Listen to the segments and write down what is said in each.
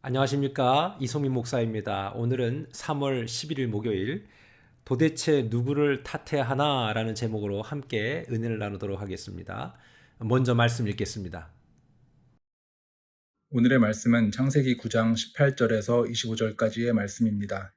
안녕하십니까, 이송민 목사입니다. 오늘은 3월 11일 목요일 도대체 누구를 탓해야 하나 라는 제목으로 함께 은혜를 나누도록 하겠습니다. 먼저 말씀 읽겠습니다. 오늘의 말씀은 창세기 9장 18절에서 25절까지의 말씀입니다.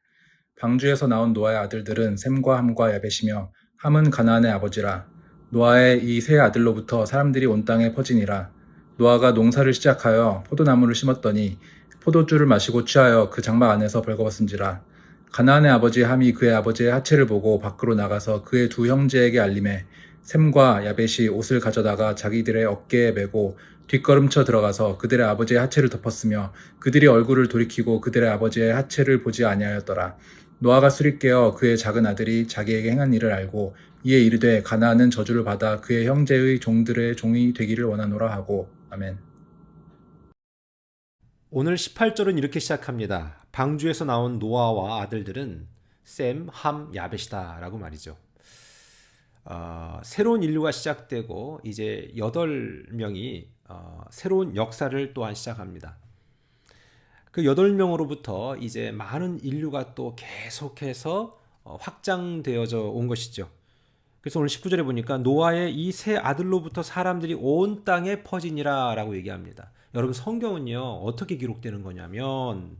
방주에서 나온 노아의 아들들은 셈과 함과 야벳이며 함은 가나안의 아버지라. 노아의 이 세 아들로부터 사람들이 온 땅에 퍼지니라. 노아가 농사를 시작하여 포도나무를 심었더니 포도주를 마시고 취하여 그 장막 안에서 벌거벗은지라. 가나안의 아버지 함이 그의 아버지의 하체를 보고 밖으로 나가서 그의 두 형제에게 알림해 셈과 야벳이 옷을 가져다가 자기들의 어깨에 메고 뒷걸음쳐 들어가서 그들의 아버지의 하체를 덮었으며 그들이 얼굴을 돌이키고 그들의 아버지의 하체를 보지 아니하였더라. 노아가 술이 깨어 그의 작은 아들이 자기에게 행한 일을 알고 이에 이르되 가나안은 저주를 받아 그의 형제의 종들의 종이 되기를 원하노라 하고. 아멘. 오늘 18절은 이렇게 시작합니다. 방주에서 나온 노아와 아들들은 셈, 함, 야벳이다 라고 말이죠. 새로운 인류가 시작되고 이제 8명이 새로운 역사를 또한 시작합니다. 그 8명으로부터 이제 많은 인류가 또 계속해서 확장되어져 온 것이죠. 그래서 오늘 19절에 보니까 노아의 이 세 아들로부터 사람들이 온 땅에 퍼지니라 라고 얘기합니다. 여러분, 성경은요 어떻게 기록되는 거냐면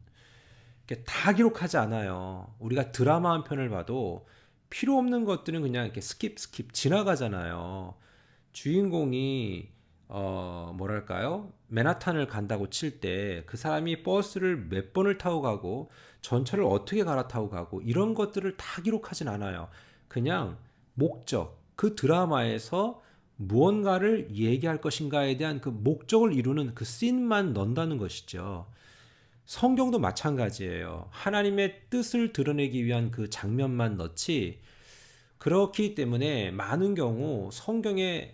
이렇게 다 기록하지 않아요. 우리가 드라마 한 편을 봐도 필요 없는 것들은 그냥 이렇게 스킵 지나가잖아요. 주인공이 뭐랄까요? 맨하탄을 간다고 칠 때 그 사람이 버스를 몇 번을 타고 가고 전철을 어떻게 갈아타고 가고 이런 것들을 다 기록하진 않아요. 그냥 목적, 그 드라마에서 무언가를 얘기할 것인가에 대한 그 목적을 이루는 그 씬만 넣는다는 것이죠. 성경도 마찬가지예요. 하나님의 뜻을 드러내기 위한 그 장면만 넣지. 그렇기 때문에 많은 경우 성경에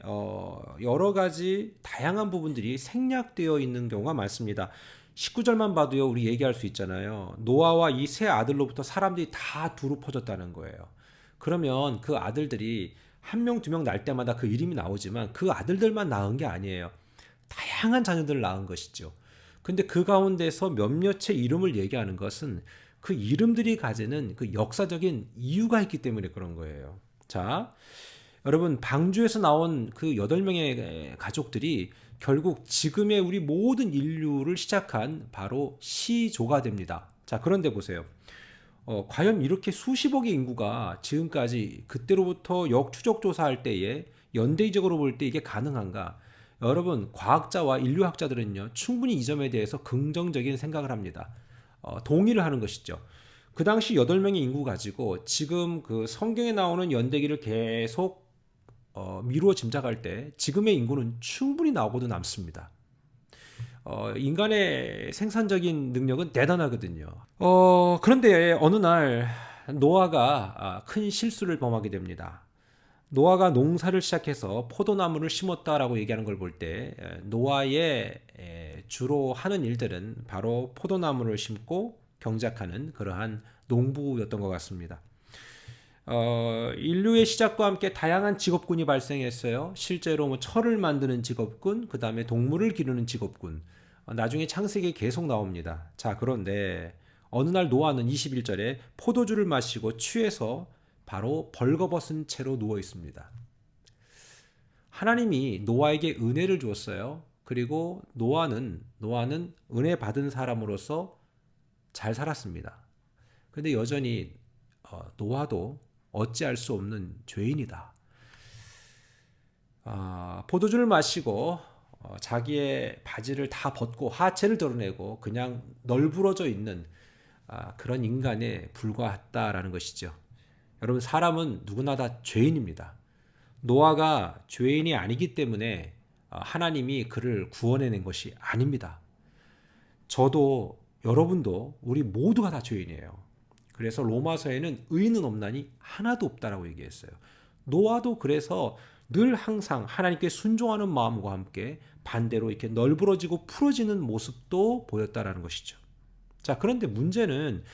여러 가지 다양한 부분들이 생략되어 있는 경우가 많습니다. 19절만 봐도요, 우리 얘기할 수 있잖아요. 노아와 이 세 아들로부터 사람들이 다 두루 퍼졌다는 거예요. 그러면 그 아들들이 한 명, 두 명 날 때마다 그 이름이 나오지만 그 아들들만 낳은 게 아니에요. 다양한 자녀들을 낳은 것이죠. 근데 그 가운데서 몇몇의 이름을 얘기하는 것은 그 이름들이 가지는 그 역사적인 이유가 있기 때문에 그런 거예요. 자, 여러분, 방주에서 나온 그 8명의 가족들이 결국 지금의 우리 모든 인류를 시작한 바로 시조가 됩니다. 자, 그런데 보세요. 과연 이렇게 수십억의 인구가 지금까지 그때로부터 역추적 조사할 때에 연대적으로 볼 때 이게 가능한가? 여러분, 과학자와 인류학자들은요, 충분히 이 점에 대해서 긍정적인 생각을 합니다. 동의를 하는 것이죠. 그 당시 8명의 인구 가지고 지금 그 성경에 나오는 연대기를 계속 미루어 짐작할 때 지금의 인구는 충분히 나오고도 남습니다. 인간의 생산적인 능력은 대단하거든요. 그런데 어느 날 노아가 큰 실수를 범하게 됩니다. 노아가 농사를 시작해서 포도나무를 심었다라고 얘기하는 걸 볼 때 노아의 주로 하는 일들은 바로 포도나무를 심고 경작하는 그러한 농부였던 것 같습니다. 인류의 시작과 함께 다양한 직업군이 발생했어요. 실제로 뭐 철을 만드는 직업군, 그 다음에 동물을 기르는 직업군. 나중에 창세기에 계속 나옵니다. 자, 그런데 어느 날 노아는 21절에 포도주를 마시고 취해서 바로 벌거벗은 채로 누워 있습니다. 하나님이 노아에게 은혜를 주었어요. 그리고 노아는 은혜 받은 사람으로서 잘 살았습니다. 근데 여전히 노아도 어찌할 수 없는 죄인이다. 포도주를 마시고 자기의 바지를 다 벗고 하체를 드러내고 그냥 널브러져 있는 그런 인간에 불과했다라는 것이죠. 여러분, 사람은 누구나 다 죄인입니다. 노아가 죄인이 아니기 때문에 하나님이 그를 구원해낸 것이 아닙니다. 저도 여러분도 우리 모두가 다 죄인이에요. 그래서 로마서에는 의인은 없나니 하나도 없다라고 얘기했어요. 노아도 그래서 늘 항상 하나님께 순종하는 마음과 함께 반대로 이렇게 널브러지고 풀어지는 모습도 보였다라는 것이죠. 자, 그런데 문제는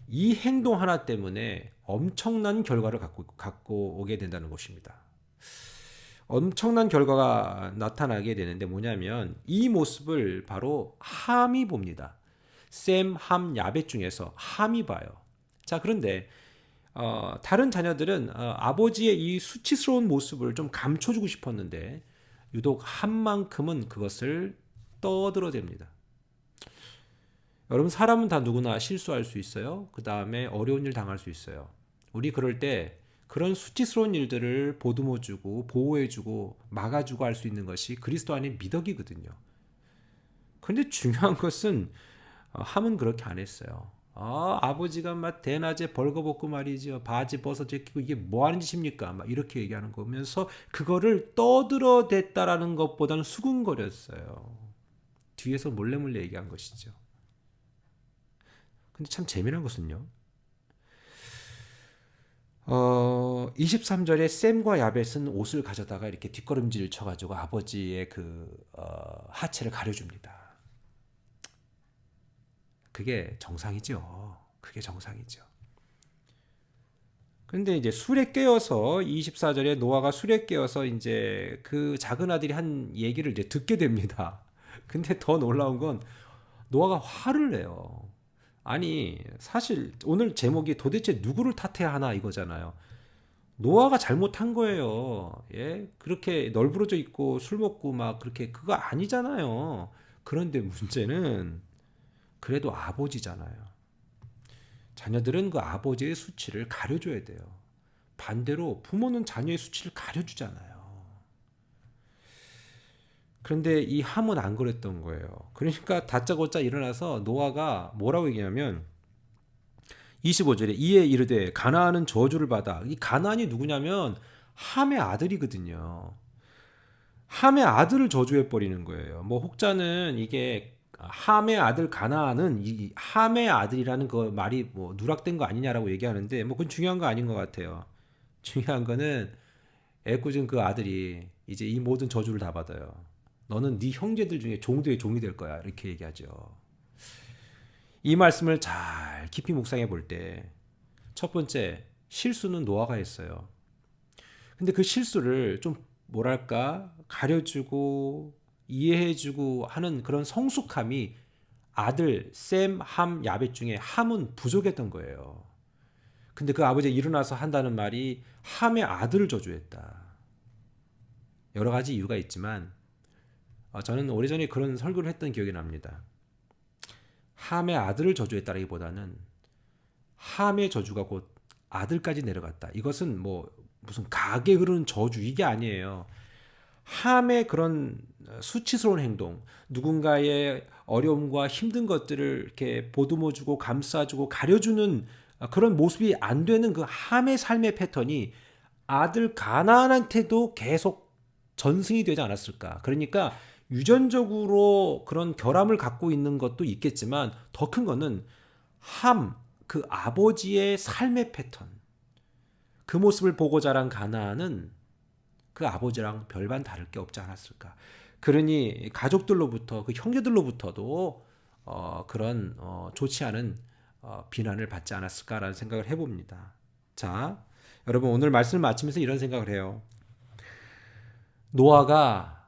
이 행동 하나 때문에 엄청난 결과를 갖고 오게 된다는 것입니다. 엄청난 결과가 나타나게 되는데 뭐냐면 이 모습을 바로 함이 봅니다. 셈, 함, 야벳 중에서 함이 봐요. 자, 그런데 다른 자녀들은 아버지의 이 수치스러운 모습을 좀 감춰주고 싶었는데 유독 함만큼은 그것을 떠들어댑니다. 여러분, 사람은 다 누구나 실수할 수 있어요. 그 다음에 어려운 일 당할 수 있어요. 우리 그럴 때 그런 수치스러운 일들을 보듬어주고 보호해주고 막아주고 할 수 있는 것이 그리스도 안의 미덕이거든요. 그런데 중요한 것은 함은 그렇게 안 했어요. 아버지가 막 대낮에 벌거벗고 말이죠. 바지 벗어 제끼고 이게 뭐 하는 짓입니까? 막 이렇게 얘기하는 거면서 그거를 떠들어댔다라는 것보다는 수근거렸어요. 뒤에서 몰래 얘기한 것이죠. 근데 참 재미난 것은요. 23절에 셈과 야벳은 옷을 가져다가 이렇게 뒷걸음질 쳐가지고 아버지의 하체를 가려줍니다. 그게 정상이죠. 그게 정상이죠. 근데 이제 술에 깨어서 24절에 노아가 술에 깨어서 이제 그 작은 아들이 한 얘기를 이제 듣게 됩니다. 근데 더 놀라운 건 노아가 화를 내요. 아니, 사실 오늘 제목이 도대체 누구를 탓해야 하나 이거잖아요. 노아가 잘못한 거예요. 예? 그렇게 널브러져 있고 술 먹고 막 그렇게 그거 아니잖아요. 그런데 문제는 그래도 아버지잖아요. 자녀들은 그 아버지의 수치를 가려줘야 돼요. 반대로 부모는 자녀의 수치를 가려주잖아요. 그런데 이 함은 안 그랬던 거예요. 그러니까 다짜고짜 일어나서 노아가 뭐라고 얘기하면 25절에 이에 이르되 가나안은 저주를 받아. 이 가나안이 누구냐면 함의 아들이거든요. 함의 아들을 저주해 버리는 거예요. 뭐 혹자는 이게 함의 아들 가나안은 이 함의 아들이라는 그 말이 뭐 누락된 거 아니냐라고 얘기하는데 뭐 그건 중요한 거 아닌 것 같아요. 중요한 거는 애꿎은 그 아들이 이제 이 모든 저주를 다 받아요. 너는 네 형제들 중에 종도의 종이 될 거야. 이렇게 얘기하죠. 이 말씀을 잘 깊이 묵상해 볼 때 첫 번째 실수는 노아가 했어요. 근데 그 실수를 좀 뭐랄까 가려주고 이해해주고 하는 그런 성숙함이 아들 셈, 함, 야벳 중에 함은 부족했던 거예요. 근데 그 아버지가 일어나서 한다는 말이 함의 아들을 저주했다. 여러 가지 이유가 있지만 저는 오래전에 그런 설교를 했던 기억이 납니다. 함의 아들을 저주했다라기보다는 함의 저주가 곧 아들까지 내려갔다. 이것은 뭐 무슨 가게 흐르는 저주 이게 아니에요. 함의 그런 수치스러운 행동, 누군가의 어려움과 힘든 것들을 이렇게 보듬어주고 감싸주고 가려주는 그런 모습이 안 되는 그 함의 삶의 패턴이 아들 가나안한테도 계속 전승이 되지 않았을까. 그러니까 유전적으로 그런 결함을 갖고 있는 것도 있겠지만 더 큰 거는 그 아버지의 삶의 패턴, 그 모습을 보고 자란 가나안은 그 아버지랑 별반 다를 게 없지 않았을까. 그러니 가족들로부터 그 형제들로부터도 그런 좋지 않은 비난을 받지 않았을까라는 생각을 해봅니다. 자, 여러분 오늘 말씀을 마치면서 이런 생각을 해요. 노아가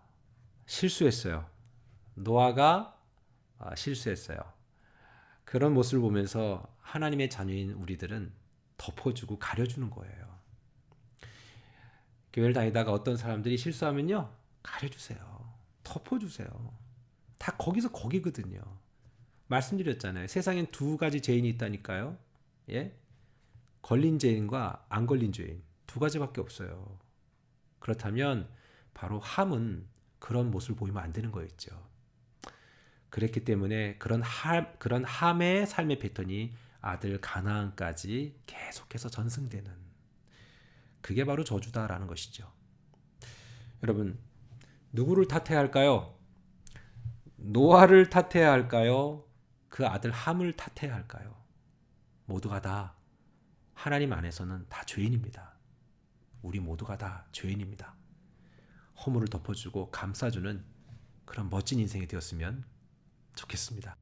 실수했어요. 노아가 실수했어요. 그런 모습을 보면서 하나님의 자녀인 우리들은 덮어주고 가려주는 거예요. 교회를 다니다가 어떤 사람들이 실수하면요, 가려주세요. 덮어주세요. 다 거기서 거기거든요. 말씀드렸잖아요. 세상엔 두 가지 죄인이 있다니까요. 예? 걸린 죄인과 안 걸린 죄인. 두 가지밖에 없어요. 그렇다면 바로 함은 그런 모습을 보이면 안 되는 거였죠. 그랬기 때문에 그런 함의 삶의 패턴이 아들 가나안까지 계속해서 전승되는 그게 바로 저주다라는 것이죠. 여러분, 누구를 탓해야 할까요? 노아를 탓해야 할까요? 그 아들 함을 탓해야 할까요? 모두가 다 하나님 안에서는 다 죄인입니다. 우리 모두가 다 죄인입니다. 허물을 덮어주고 감싸주는 그런 멋진 인생이 되었으면 좋겠습니다.